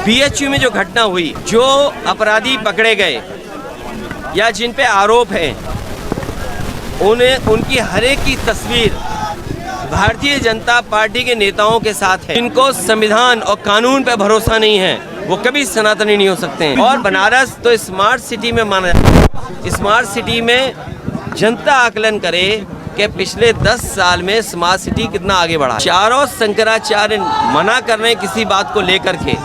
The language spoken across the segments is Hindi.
बीएचयू में जो घटना हुई, जो अपराधी पकड़े गए या जिन पे आरोप है, उनकी हर एक की तस्वीर भारतीय जनता पार्टी के नेताओं के साथ है। जिनको संविधान और कानून पे भरोसा नहीं है वो कभी सनातनी नहीं हो सकते हैं। और बनारस तो स्मार्ट सिटी में माना जाता है। स्मार्ट सिटी में जनता आकलन करे कि पिछले 10 साल में स्मार्ट सिटी कितना आगे बढ़ा। चारों शंकराचार्य मना कर रहे हैं किसी बात को लेकर के,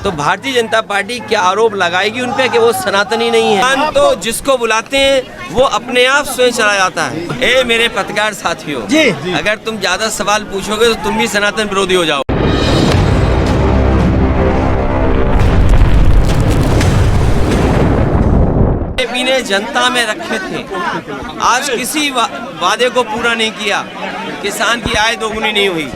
तो भारतीय जनता पार्टी क्या आरोप लगाएगी उन पे कि वो सनातनी नहीं है। तो जिसको बुलाते हैं वो अपने आप स्वयं चला जाता है। ए मेरे पत्रकार साथियों जी, अगर तुम ज्यादा सवाल पूछोगे तो तुम भी सनातन विरोधी हो जाओ। बीजेपी ने जनता में रखे थे, आज किसी वादे को पूरा नहीं किया। किसान की आय दोगुनी नहीं हुई,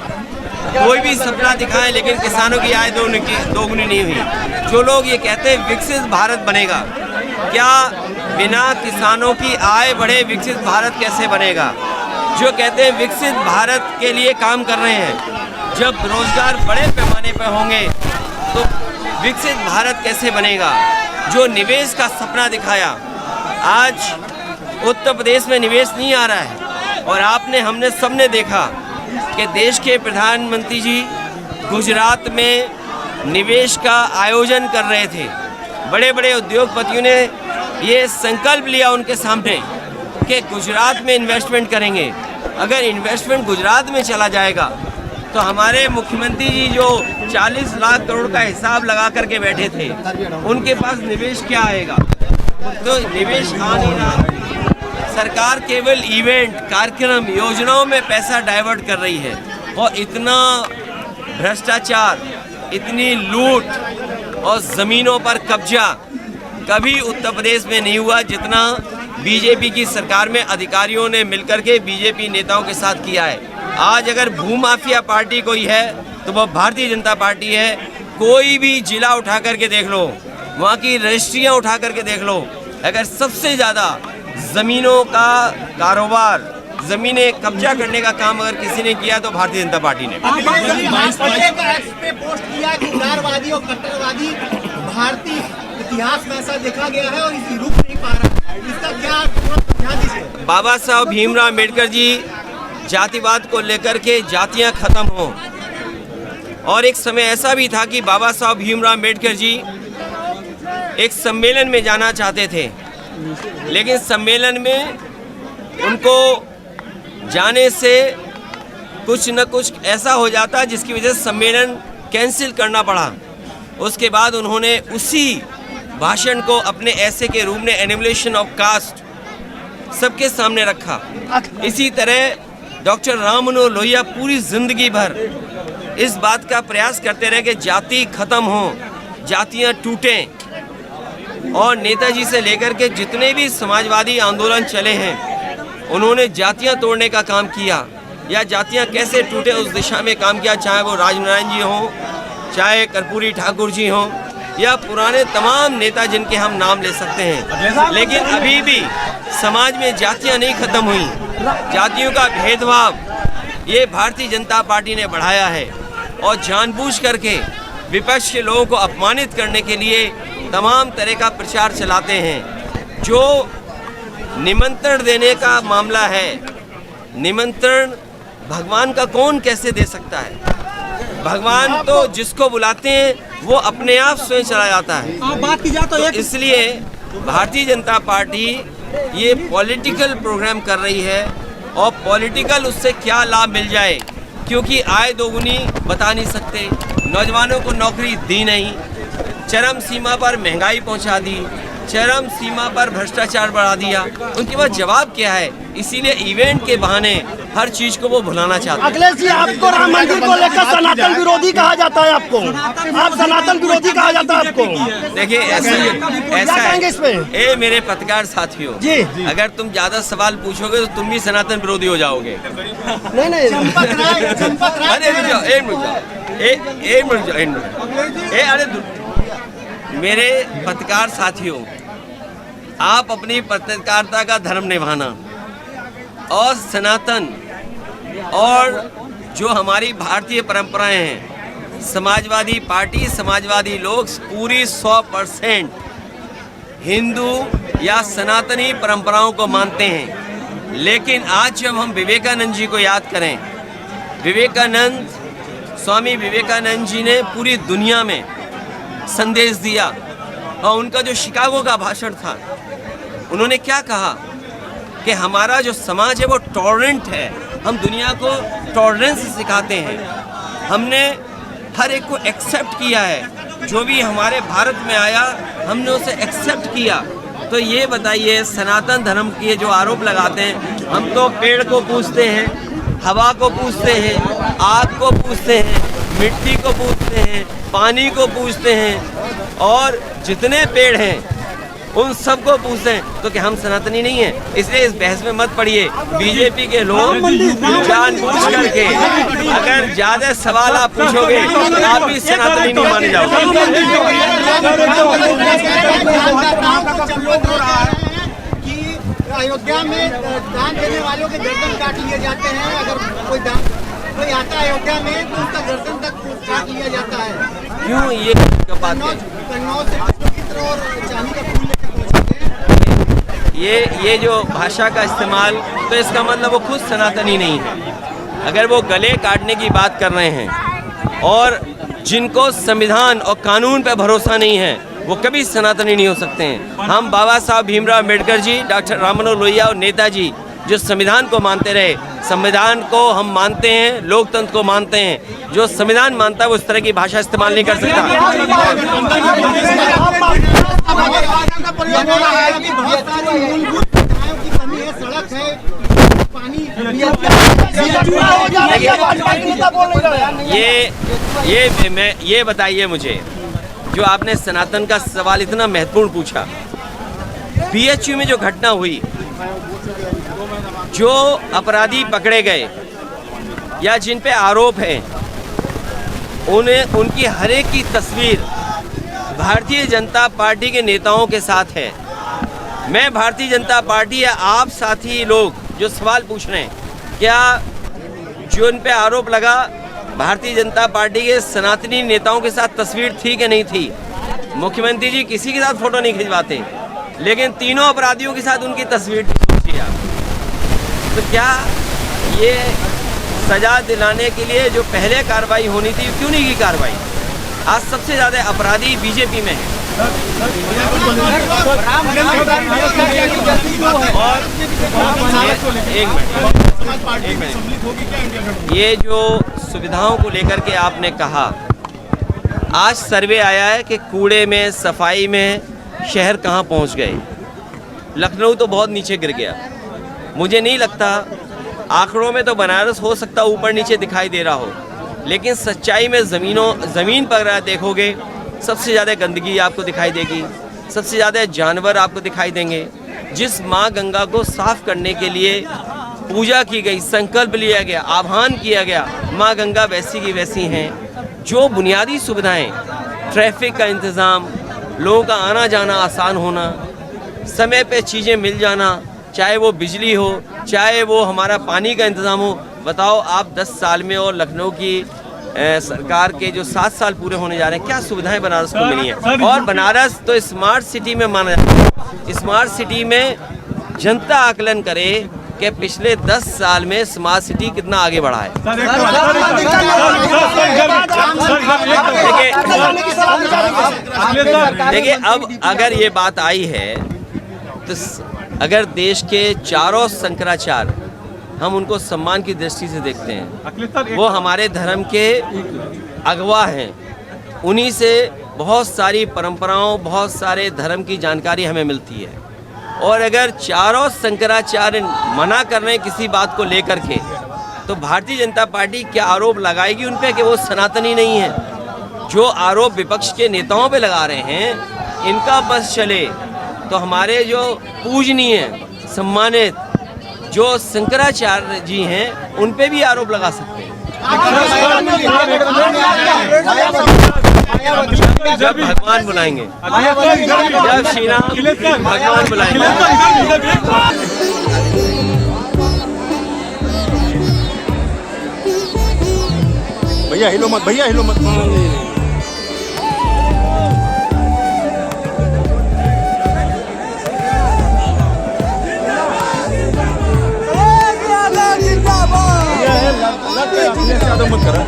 कोई भी सपना दिखाएं लेकिन किसानों की आय दोगुनी नहीं हुई। जो लोग ये कहते हैं विकसित भारत बनेगा, क्या बिना किसानों की आय बढ़े विकसित भारत कैसे बनेगा? जो कहते हैं विकसित भारत के लिए काम कर रहे हैं, जब रोजगार बड़े पैमाने पर होंगे तो विकसित भारत कैसे बनेगा? जो निवेश का सपना दिखाया, आज उत्तर प्रदेश में निवेश नहीं आ रहा है। और हमने सबने देखा कि देश के प्रधानमंत्री जी गुजरात में निवेश का आयोजन कर रहे थे। बड़े बड़े उद्योगपतियों ने ये संकल्प लिया उनके सामने कि गुजरात में इन्वेस्टमेंट करेंगे। अगर इन्वेस्टमेंट गुजरात में चला जाएगा तो हमारे मुख्यमंत्री जी जो 40 लाख करोड़ का हिसाब लगा करके बैठे थे, उनके पास निवेश क्या आएगा? तो निवेश आ नहीं रहा। सरकार केवल इवेंट, कार्यक्रम, योजनाओं में पैसा डाइवर्ट कर रही है। और इतना भ्रष्टाचार, इतनी लूट और ज़मीनों पर कब्जा कभी उत्तर प्रदेश में नहीं हुआ जितना बीजेपी की सरकार में अधिकारियों ने मिलकर के बीजेपी नेताओं के साथ किया है। आज अगर भूमाफिया पार्टी कोई है तो वो भारतीय जनता पार्टी है। कोई भी जिला उठा करके देख लो, वहाँ की रजिस्ट्रियाँ उठा करके देख लो, अगर सबसे ज़्यादा ज़मीनों का कारोबार, ज़मीनें कब्जा करने का काम अगर किसी ने किया तो भारतीय जनता पार्टी ने। पोस्ट किया कि उदारवादी और कट्टरवादी भारतीय इतिहास में ऐसा देखा गया है और इसी रुक नहीं पा रहा है, इसका क्या ध्यान दीजिए? बाबा साहब भीमराव अम्बेडकर जी जातिवाद को लेकर के जातियां खत्म हो, और एक समय ऐसा भी था कि बाबा साहब भीमराव अम्बेडकर जी एक सम्मेलन में जाना चाहते थे, लेकिन सम्मेलन में उनको जाने से कुछ न कुछ ऐसा हो जाता जिसकी वजह से सम्मेलन कैंसिल करना पड़ा। उसके बाद उन्होंने उसी भाषण को अपने ऐसे के रूप में एनिमेशन ऑफ कास्ट सबके सामने रखा। इसी तरह डॉक्टर राम मनोहर लोहिया पूरी जिंदगी भर इस बात का प्रयास करते रहे कि जाति खत्म हो, जातियां टूटें। और नेताजी से लेकर के जितने भी समाजवादी आंदोलन चले हैं, उन्होंने जातियां तोड़ने का काम किया या जातियां कैसे टूटे उस दिशा में काम किया। चाहे वो राजनारायण जी हों, चाहे कर्पूरी ठाकुर जी हों, या पुराने तमाम नेता जिनके हम नाम ले सकते हैं। लेकिन अभी भी समाज में जातियां नहीं खत्म हुई। जातियों का भेदभाव ये भारतीय जनता पार्टी ने बढ़ाया है और जानबूझ करके विपक्ष के लोगों को अपमानित करने के लिए तमाम तरह का प्रचार चलाते हैं। जो निमंत्रण देने का मामला है, निमंत्रण भगवान का कौन कैसे दे सकता है? भगवान तो जिसको बुलाते हैं वो अपने आप स्वयं चला जाता है। बात की जाए तो इसलिए भारतीय जनता पार्टी ये पॉलिटिकल प्रोग्राम कर रही है, और पॉलिटिकल उससे क्या लाभ मिल जाए, क्योंकि आय दोगुनी बता नहीं सकते, नौजवानों को नौकरी दी नहीं, चरम सीमा पर महंगाई पहुंचा दी, चरम सीमा पर भ्रष्टाचार बढ़ा दिया। उनके पास जवाब क्या है? इसीलिए इवेंट के बहाने हर चीज को वो भुलाना चाहते हैं। अखिलेश जी, आपको राम मंदिर को लेकर सनातन विरोधी कहा जाता है, आपको आप सनातन विरोधी कहा जाता है आपको। देखिए ऐसा है। ए मेरे पत्रकार साथियों जी, अगर तुम ज्यादा सवाल पूछोगे तो तुम भी सनातन विरोधी हो जाओगे। नहीं मेरे पत्रकार साथियों, आप अपनी पत्रकारिता का धर्म निभाना और सनातन और जो हमारी भारतीय परंपराएं हैं समाजवादी पार्टी, समाजवादी लोग पूरी 100% हिंदू या सनातनी परंपराओं को मानते हैं। लेकिन आज जब हम विवेकानंद जी को याद करें, स्वामी विवेकानंद जी ने पूरी दुनिया में संदेश दिया और उनका जो शिकागो का भाषण था, उन्होंने क्या कहा कि हमारा जो समाज है वो टॉलरेंट है, हम दुनिया को टॉलरेंस सिखाते हैं। हमने हर एक को एक्सेप्ट किया है, जो भी हमारे भारत में आया हमने उसे एक्सेप्ट किया। तो ये बताइए, सनातन धर्म के जो आरोप लगाते हैं, हम तो पेड़ को पूजते हैं, हवा को पूजते हैं, आग को पूजते हैं, मिट्टी को पूजते हैं, पानी को पूजते हैं और जितने पेड़ हैं उन सबको पूछते हैं। तो क्या हम सनातनी नहीं हैं? इसलिए इस बहस में मत पड़िए। बीजेपी के लोग जानबूझ करके अगर ज्यादा सवाल आप पूछोगे तो आप भी सनातनी नहीं माने जाओगे। कि अयोध्या में दान देने वालों के गर्दन काट लिए जाते हैं। अगर कोई आता है अयोध्या में तो उसका गर्दन तक काट लिया जाता है। क्यों ये बात है? कन्नौज से पवित्र और चांदी का फूल लेकर पहुंचते हैं। ये जो भाषा का इस्तेमाल, तो इसका मतलब वो खुद सनातनी नहीं है। अगर वो गले काटने की बात कर रहे हैं और जिनको संविधान और कानून पे भरोसा नहीं है, वो कभी सनातनी नहीं हो सकते हैं। हम बाबा साहब भीमराव अम्बेडकर जी, डॉक्टर राम मनोहर लोहिया और नेताजी जो संविधान को मानते रहे, संविधान को हम मानते हैं, लोकतंत्र को मानते हैं। जो संविधान मानता है वो इस तरह की भाषा इस्तेमाल नहीं कर सकता। ये बताइए मुझे, जो आपने सनातन का सवाल इतना महत्वपूर्ण पूछा, बीएचयू में जो घटना हुई, जो अपराधी पकड़े गए या जिन पे आरोप है, उनकी हर एक की तस्वीर भारतीय जनता पार्टी के नेताओं के साथ है। मैं भारतीय जनता पार्टी या आप साथी लोग जो सवाल पूछ रहे हैं, क्या जो उन पे आरोप लगा भारतीय जनता पार्टी के सनातनी नेताओं के साथ तस्वीर थी कि नहीं थी? मुख्यमंत्री जी किसी के साथ फोटो नहीं खिंचवाते, लेकिन तीनों अपराधियों के साथ उनकी तस्वीर थी। सोचिए आप, तो क्या ये सजा दिलाने के लिए जो पहले कार्रवाई होनी थी, क्यों नहीं की कार्रवाई? आज सबसे ज़्यादा अपराधी बीजेपी में है। और एक मिनट, ये जो सुविधाओं को लेकर के आपने कहा, आज सर्वे आया है कि कूड़े में, सफाई में शहर कहाँ पहुँच गए। लखनऊ तो बहुत नीचे गिर गया। मुझे नहीं लगता, आंकड़ों में तो बनारस हो सकता ऊपर नीचे दिखाई दे रहा हो, लेकिन सच्चाई में ज़मीन पर देखोगे सबसे ज़्यादा गंदगी आपको दिखाई देगी, सबसे ज़्यादा जानवर आपको दिखाई देंगे। जिस माँ गंगा को साफ करने के लिए पूजा की गई, संकल्प लिया गया, आह्वान किया गया, माँ गंगा वैसी की वैसी हैं। जो बुनियादी सुविधाएं, ट्रैफिक का इंतज़ाम, लोगों का आना जाना आसान होना, समय पे चीज़ें मिल जाना, चाहे वो बिजली हो, चाहे वो हमारा पानी का इंतज़ाम हो। बताओ आप 10 साल में और लखनऊ की सरकार के जो 7 साल पूरे होने जा रहे हैं, क्या सुविधाएं बनारस को मिली हैं? और बनारस तो स्मार्ट सिटी में माना जाता है। स्मार्ट सिटी में जनता आकलन करे कि पिछले 10 साल में स्मार्ट सिटी कितना आगे बढ़ा है। देखिए, अब अगर ये बात आई है तो अगर देश के चारों शंकराचार्य, हम उनको सम्मान की दृष्टि से देखते हैं, वो हमारे धर्म के अगवा हैं। उन्हीं से बहुत सारी परंपराओं, बहुत सारे धर्म की जानकारी हमें मिलती है। और अगर चारों शंकराचार्य मना कर रहे हैं किसी बात को लेकर के, तो भारतीय जनता पार्टी क्या आरोप लगाएगी उन पे कि वो सनातनी नहीं है? जो आरोप विपक्ष के नेताओं पे लगा रहे हैं, इनका बस चले तो हमारे जो पूजनीय, सम्मानित जो शंकराचार्य जी हैं, उन पे भी आरोप लगा सकते हैं। जब भगवान बुलाएंगे, जब श्री राम भगवान बुलाएंगे। भैया हिलो मत, भैया हिलो मत। ज्यादा मत करा।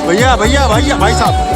भैया भैया भैया भाई साहब